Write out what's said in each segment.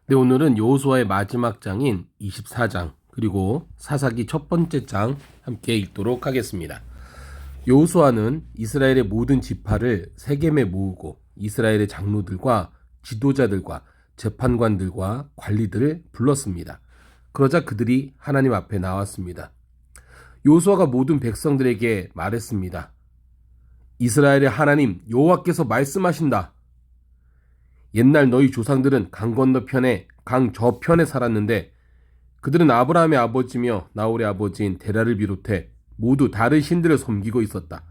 네, 오늘은 여호수아의 마지막 장인 24장 그리고 사사기 첫 번째 장 함께 읽도록 하겠습니다. 여호수아는 이스라엘의 모든 지파를 세겜에 모으고 이스라엘의 장로들과 지도자들과 재판관들과 관리들을 불렀습니다. 그러자 그들이 하나님 앞에 나왔습니다. 여호수아가 모든 백성들에게 말했습니다. 이스라엘의 하나님 여호와께서 말씀하신다. 옛날 너희 조상들은 강 건너편에 강 저편에 살았는데 그들은 아브라함의 아버지며 나홀의 아버지인 데라를 비롯해 모두 다른 신들을 섬기고 있었다.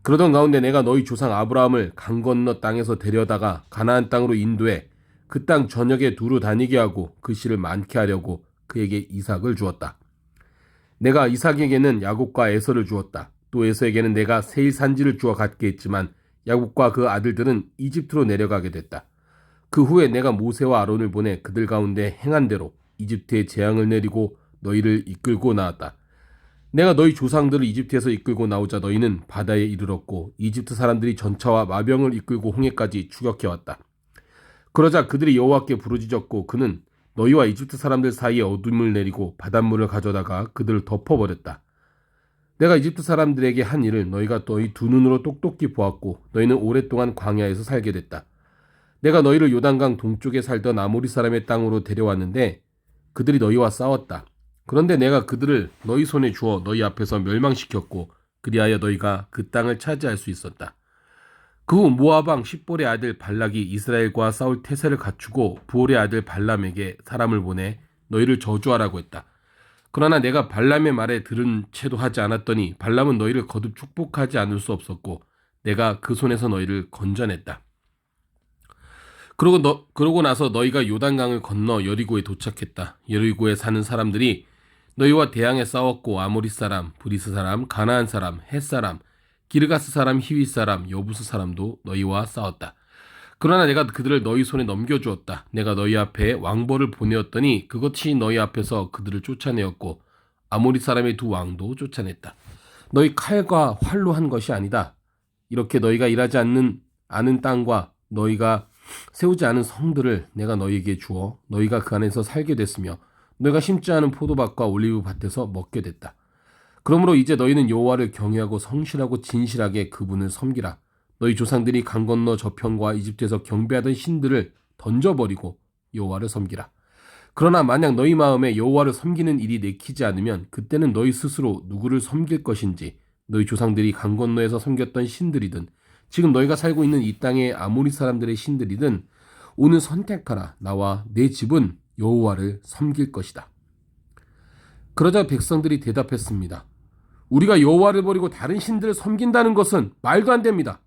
그러던 가운데 내가 너희 조상 아브라함을 강 건너 땅에서 데려다가 가나안 땅으로 인도해 그 땅 전역에 두루 다니게 하고 그 씨를 많게 하려고 그에게 이삭을 주었다. 내가 이삭에게는 야곱과 에서를 주었다. 또 에서에게는 내가 세일 산지를 주어 갖게 했지만 야곱과 그 아들들은 이집트로 내려가게 됐다. 그 후에 내가 모세와 아론을 보내 그들 가운데 행한 대로 이집트에 재앙을 내리고 너희를 이끌고 나왔다. 내가 너희 조상들을 이집트에서 이끌고 나오자 너희는 바다에 이르렀고 이집트 사람들이 전차와 마병을 이끌고 홍해까지 추격해왔다. 그러자 그들이 여호와께 부르짖었고 그는 너희와 이집트 사람들 사이에 어둠을 내리고 바닷물을 가져다가 그들을 덮어버렸다. 내가 이집트 사람들에게 한 일을 너희가 너희 두 눈으로 똑똑히 보았고 너희는 오랫동안 광야에서 살게 됐다. 내가 너희를 요단강 동쪽에 살던 아모리 사람의 땅으로 데려왔는데 그들이 너희와 싸웠다. 그런데 내가 그들을 너희 손에 주어 너희 앞에서 멸망시켰고 그리하여 너희가 그 땅을 차지할 수 있었다. 그 후 모압 왕 십볼의 아들 발락이 이스라엘과 싸울 태세를 갖추고 부올의 아들 발람에게 사람을 보내 너희를 저주하라고 했다. 그러나 내가 발람의 말에 들은 채도 하지 않았더니 발람은 너희를 거듭 축복하지 않을 수 없었고 내가 그 손에서 너희를 건져냈다. 그러고 나서 너희가 요단강을 건너 여리고에 도착했다. 여리고에 사는 사람들이 너희와 대항해 싸웠고 아모리 사람, 브리스 사람, 가나안 사람, 헷 사람, 기르가스 사람, 히윗 사람, 여부스 사람도 너희와 싸웠다. 그러나 내가 그들을 너희 손에 넘겨주었다. 내가 너희 앞에 왕벌을 보내었더니 그것이 너희 앞에서 그들을 쫓아내었고 아모리 사람의 두 왕도 쫓아냈다. 너희 칼과 활로 한 것이 아니다. 이렇게 너희가 일하지 않은 땅과 너희가 세우지 않은 성들을 내가 너희에게 주어 너희가 그 안에서 살게 됐으며 너희가 심지 않은 포도밭과 올리브 밭에서 먹게 됐다. 그러므로 이제 너희는 여호와를 경외하고 성실하고 진실하게 그분을 섬기라. 너희 조상들이 강 건너 저편과 이집트에서 경배하던 신들을 던져버리고 여호와를 섬기라. 그러나 만약 너희 마음에 여호와를 섬기는 일이 내키지 않으면 그때는 너희 스스로 누구를 섬길 것인지 너희 조상들이 강 건너에서 섬겼던 신들이든 지금 너희가 살고 있는 이 땅의 아모리 사람들의 신들이든 오늘 선택하라. 나와 내 집은 여호와를 섬길 것이다. 그러자 백성들이 대답했습니다. 우리가 여호와를 버리고 다른 신들을 섬긴다는 것은 말도 안 됩니다.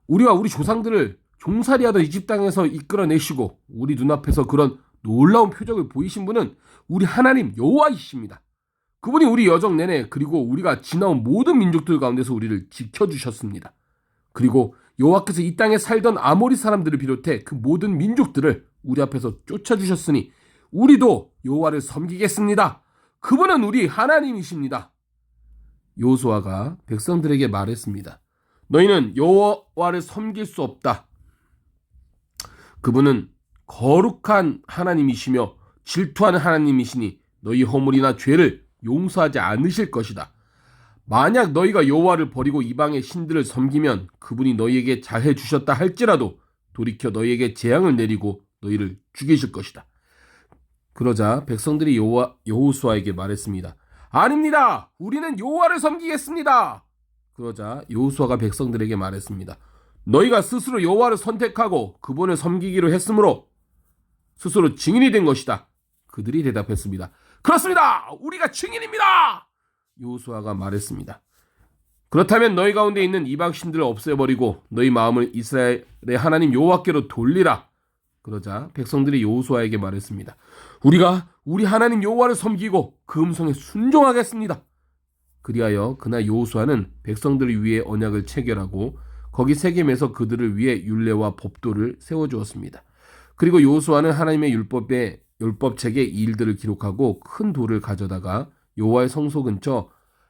우리와 우리 조상들을 종살이하던 이집 땅에서 이끌어내시고 우리 눈앞에서 그런 놀라운 표적을 보이신 분은 우리 하나님 여호와이십니다. 그분이 우리 여정 내내 그리고 우리가 지나온 모든 민족들 가운데서 우리를 지켜주셨습니다. 그리고 여호와께서 이 땅에 살던 아모리 사람들을 비롯해 그 모든 민족들을 우리 앞에서 쫓아주셨으니 우리도 여호와를 섬기겠습니다. 그분은 우리 하나님이십니다. 여호수아가 백성들에게 말했습니다. 너희는 여호와를 섬길 수 없다. 그분은 거룩한 하나님이시며 질투하는 하나님이시니 너희 허물이나 죄를 용서하지 않으실 것이다. 만약 너희가 여호와를 버리고 이방의 신들을 섬기면 그분이 너희에게 잘해 주셨다 할지라도 돌이켜 너희에게 재앙을 내리고 너희를 죽이실 것이다. 그러자 백성들이 여호수아에게 말했습니다. 아닙니다. 우리는 여호와를 섬기겠습니다. 그러자 여호수아가 백성들에게 말했습니다. 너희가 스스로 여호와를 선택하고 그분을 섬기기로 했으므로 스스로 증인이 된 것이다. 그들이 대답했습니다. 그렇습니다. 우리가 증인입니다. 여호수아가 말했습니다. 그렇다면 너희 가운데 있는 이방 신들을 없애버리고 너희 마음을 이스라엘의 하나님 여호와께로 돌리라. 그러자 백성들이 여호수아에게 말했습니다. 우리가 우리 하나님 여호와를 섬기고 그 음성에 순종하겠습니다. 그리하여 그날 여호수아는 백성들을 위해 언약을 체결하고 거기 세겜에서 그들을 위해 율례와 법도를 세워주었습니다. 그리고 여호수아는 하나님의 율법책에 이 일들을 기록하고 큰 돌을 가져다가 여호와의 성소 근처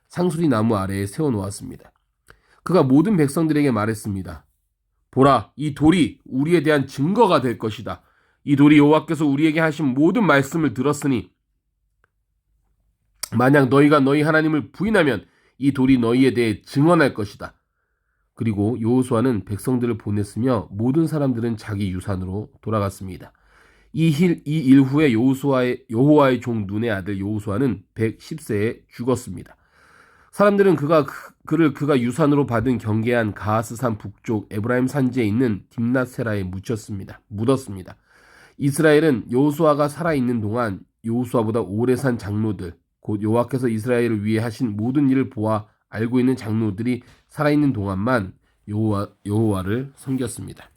상수리 나무 아래에 세워놓았습니다. 그가 모든 백성들에게 말했습니다. 보라, 이 돌이 우리에 대한 증거가 될 것이다. 이 돌이 여호와께서 우리에게 하신 모든 말씀을 들었으니 만약 너희가 너희 하나님을 부인하면 이 돌이 너희에 대해 증언할 것이다. 그리고 여호수아는 백성들을 보냈으며 모든 사람들은 자기 유산으로 돌아갔습니다. 이 일 후에 여호와의 종 눈의 아들 여호수아는 110세에 죽었습니다. 사람들은 그가 유산으로 받은 경계한 가하스산 북쪽 에브라임 산지에 있는 딥낫세라에 묻었습니다. 이스라엘은 여호수아가 살아있는 동안 여호수아보다 오래 산 장로들, 곧 여호와께서 이스라엘을 위해 하신 모든 일을 보아 알고 있는 장로들이 살아있는 동안만 여호와를 섬겼습니다.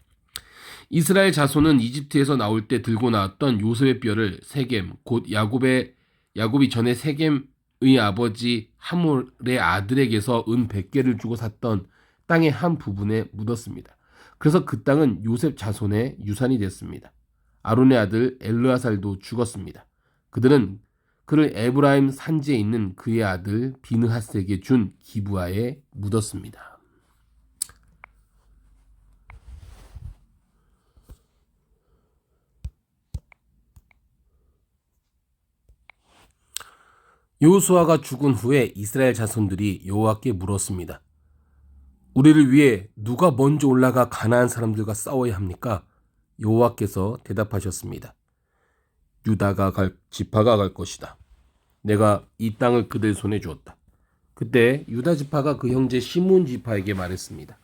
이스라엘 자손은 이집트에서 나올 때 들고 나왔던 요셉의 뼈를 세겜, 곧 야곱이 전에 세겜의 아버지 하몰의 아들에게서 은 100개를 주고 샀던 땅의 한 부분에 묻었습니다. 그래서 그 땅은 요셉 자손의 유산이 됐습니다. 아론의 아들 엘르아살도 죽었습니다. 그들은 그를 에브라임 산지에 있는 그의 아들 비느하스에게 준 기브아에 묻었습니다. 여호수아가 죽은 후에 이스라엘 자손들이 여호와께 물었습니다. 우리를 위해 누가 먼저 올라가 가나안 사람들과 싸워야 합니까? 여호와께서 대답하셨습니다. 지파가 갈 것이다. 내가 이 땅을 그들 손에 주었다. 그때 유다 지파가 그 형제 시므온 지파에게 말했습니다.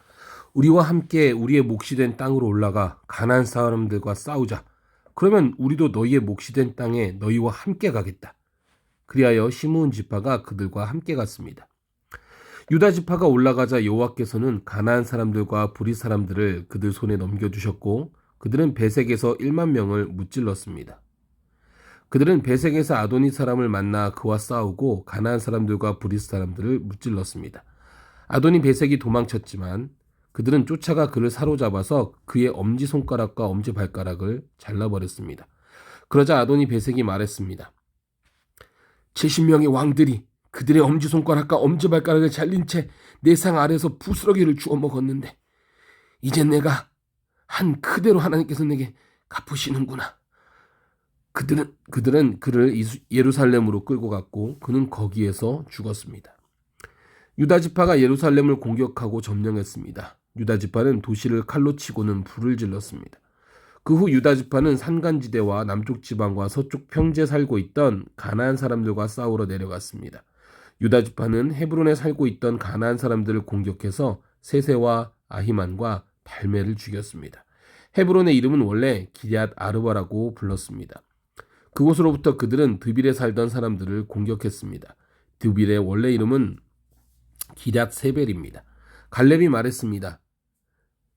우리와 함께 우리의 몫이 된 땅으로 올라가 가나안 사람들과 싸우자. 그러면 우리도 너희의 몫이 된 땅에 너희와 함께 가겠다. 그리하여 시므온 지파가 그들과 함께 갔습니다. 유다 지파가 올라가자 여호와께서는 가나안 사람들과 브릿 사람들을 그들 손에 넘겨주셨고 그들은 베색에서 1만 명을 무찔렀습니다. 그들은 베색에서 아도니 사람을 만나 그와 싸우고 가나안 사람들과 브릿 사람들을 무찔렀습니다. 아도니 베색이 도망쳤지만 그들은 쫓아가 그를 사로잡아서 그의 엄지손가락과 엄지발가락을 잘라버렸습니다. 그러자 아도니 베색이 말했습니다. 70명의 왕들이 그들의 엄지손가락과 엄지발가락을 잘린 채 내 상 아래서 부스러기를 주워 먹었는데 이젠 내가 한 그대로 하나님께서 내게 갚으시는구나. 그들은 그를 예루살렘으로 끌고 갔고 그는 거기에서 죽었습니다. 유다 지파가 예루살렘을 공격하고 점령했습니다. 유다 지파는 도시를 칼로 치고는 불을 질렀습니다. 그 후 유다 지파는 산간지대와 남쪽 지방과 서쪽 평지에 살고 있던 가나안 사람들과 싸우러 내려갔습니다. 유다 지파는 헤브론에 살고 있던 가나안 사람들을 공격해서 세세와 아히만과 달메를 죽였습니다. 헤브론의 이름은 원래 기럇 아르바라고 불렀습니다. 그곳으로부터 그들은 드빌에 살던 사람들을 공격했습니다. 드빌의 원래 이름은 기럇 세벨입니다. 갈렙이 말했습니다.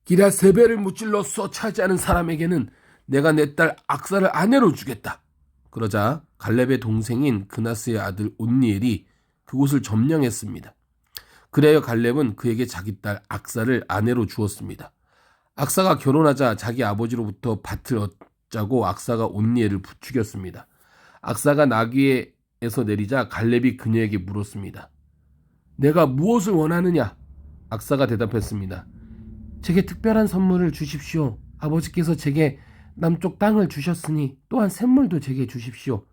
기럇 세벨을 무찔러서 차지하는 사람에게는 내가 내 딸 악사를 아내로 주겠다. 그러자 갈렙의 동생인 그나스의 아들 온니엘이 그곳을 점령했습니다. 그래야 갈렙은 그에게 자기 딸 악사를 아내로 주었습니다. 악사가 결혼하자 자기 아버지로부터 밭을 얻자고 악사가 온니엘을 부추겼습니다. 악사가 나귀에서 내리자 갈렙이 그녀에게 물었습니다. 내가 무엇을 원하느냐? 악사가 대답했습니다. 제게 특별한 선물을 주십시오. 아버지께서 제게 남쪽 땅을 주셨으니 또한 샘물도 제게 주십시오.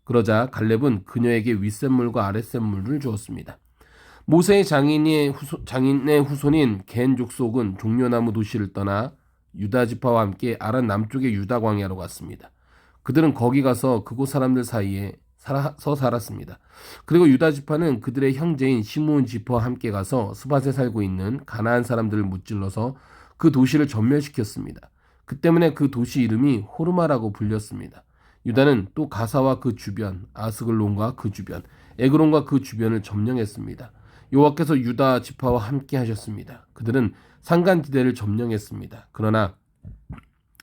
그러자 갈렙은 그녀에게 윗샘물과 아랫샘물을 주었습니다. 모세의 장인의 후손인 겐 족속은 종려나무 도시를 떠나 유다 지파와 함께 아란 남쪽의 유다 광야로 갔습니다. 그들은 거기 가서 그곳 사람들 사이에 살았습니다. 그리고 유다 지파는 그들의 형제인 시므온 지파와 함께 가서 스밧에 살고 있는 가나안 사람들을 무찔러서 그 도시를 전멸시켰습니다. 그 때문에 그 도시 이름이 호르마라고 불렸습니다. 유다는 또 가사와 그 주변, 아스글론과 그 주변, 에그론과 그 주변을 점령했습니다. 여호와께서 유다 지파와 함께 하셨습니다. 그들은 산간지대를 점령했습니다. 그러나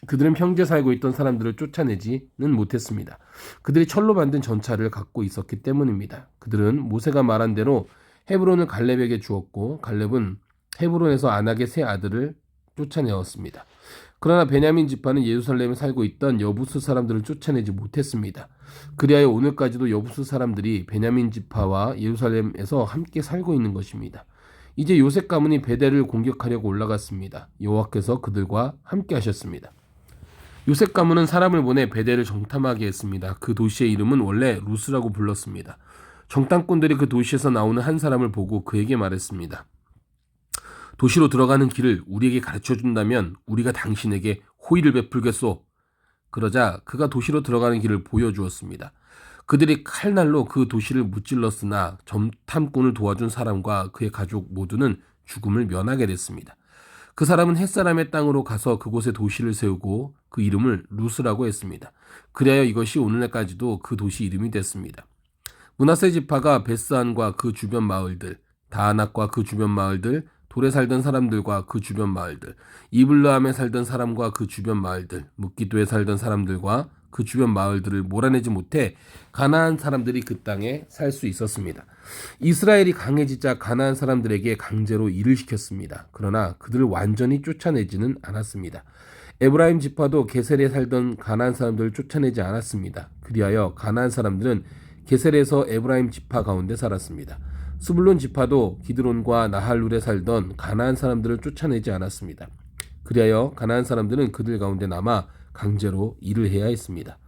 그들은 평지에 살고 있던 사람들을 쫓아내지는 못했습니다. 그들이 철로 만든 전차를 갖고 있었기 때문입니다. 그들은 모세가 말한 대로 헤브론을 갈렙에게 주었고 갈렙은 헤브론에서 아낙의 세 아들을 쫓아내었습니다. 그러나 베냐민 지파는 예루살렘에 살고 있던 여부스 사람들을 쫓아내지 못했습니다. 그리하여 오늘까지도 여부스 사람들이 베냐민 지파와 예루살렘에서 함께 살고 있는 것입니다. 이제 요셉 가문이 베델을 공격하려고 올라갔습니다. 여호와께서 그들과 함께 하셨습니다. 요셉 가문은 사람을 보내 베델을 정탐하게 했습니다. 그 도시의 이름은 원래 루스라고 불렀습니다. 정탐꾼들이 그 도시에서 나오는 한 사람을 보고 그에게 말했습니다. 도시로 들어가는 길을 우리에게 가르쳐 준다면 우리가 당신에게 호의를 베풀겠소. 그러자 그가 도시로 들어가는 길을 보여주었습니다. 그들이 칼날로 그 도시를 무찔렀으나 정탐꾼을 도와준 사람과 그의 가족 모두는 죽음을 면하게 됐습니다. 그 사람은 햇사람의 땅으로 가서 그곳에 도시를 세우고 그 이름을 루스라고 했습니다. 그리하여 이것이 오늘날까지도 그 도시 이름이 됐습니다. 므낫세 지파가 베스안과 그 주변 마을들, 다아낙과 그 주변 마을들, 돌에 살던 사람들과 그 주변 마을들, 이블르함에 살던 사람과 그 주변 마을들, 뭇기도에 살던 사람들과 그 주변 마을들을 몰아내지 못해 가나안 사람들이 그 땅에 살 수 있었습니다. 이스라엘이 강해지자 가나안 사람들에게 강제로 일을 시켰습니다. 그러나 그들을 완전히 쫓아내지는 않았습니다. 에브라임 지파도 게셀에 살던 가나안 사람들을 쫓아내지 않았습니다. 그리하여 가나안 사람들은 게셀에서 에브라임 지파 가운데 살았습니다. 스불론 지파도 기드론과 나할룰에 살던 가나안 사람들을 쫓아내지 않았습니다. 그리하여 가나안 사람들은 그들 가운데 남아 강제로 일을 해야 했습니다.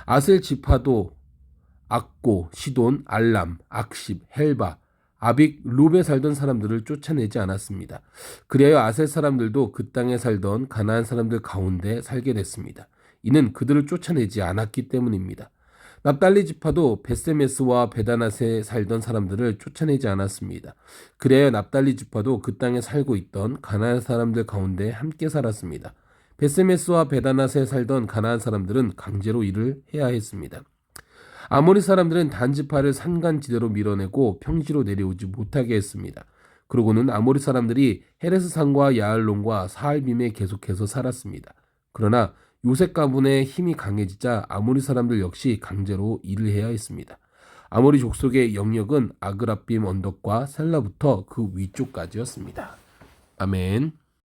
아셀 지파도 악고, 시돈, 알람, 악십, 헬바, 아빅, 룹에 살던 사람들을 쫓아내지 않았습니다. 그리하여 아셀 사람들도 그 땅에 살던 가나안 사람들 가운데 살게 됐습니다. 이는 그들을 쫓아내지 않았기 때문입니다. 납달리 지파도 베세메스와 베다낫에 살던 사람들을 쫓아내지 않았습니다. 그래야 납달리 지파도 그 땅에 살고 있던 가나안 사람들 가운데 함께 살았습니다. 베세메스와 베다낫에 살던 가나안 사람들은 강제로 일을 해야 했습니다. 아모리 사람들은 단 지파를 산간지대로 밀어내고 평지로 내려오지 못하게 했습니다. 그러고는 아모리 사람들이 헤레스 산과 야알론과 사알빔에 계속해서 살았습니다. 그러나 요셉 가문의 힘이 강해지자 아모리 사람들 역시 강제로 일을 해야 했습니다. 아모리 족속의 영역은 아그라빔 언덕과 셀라부터 그 위쪽까지였습니다. 아멘.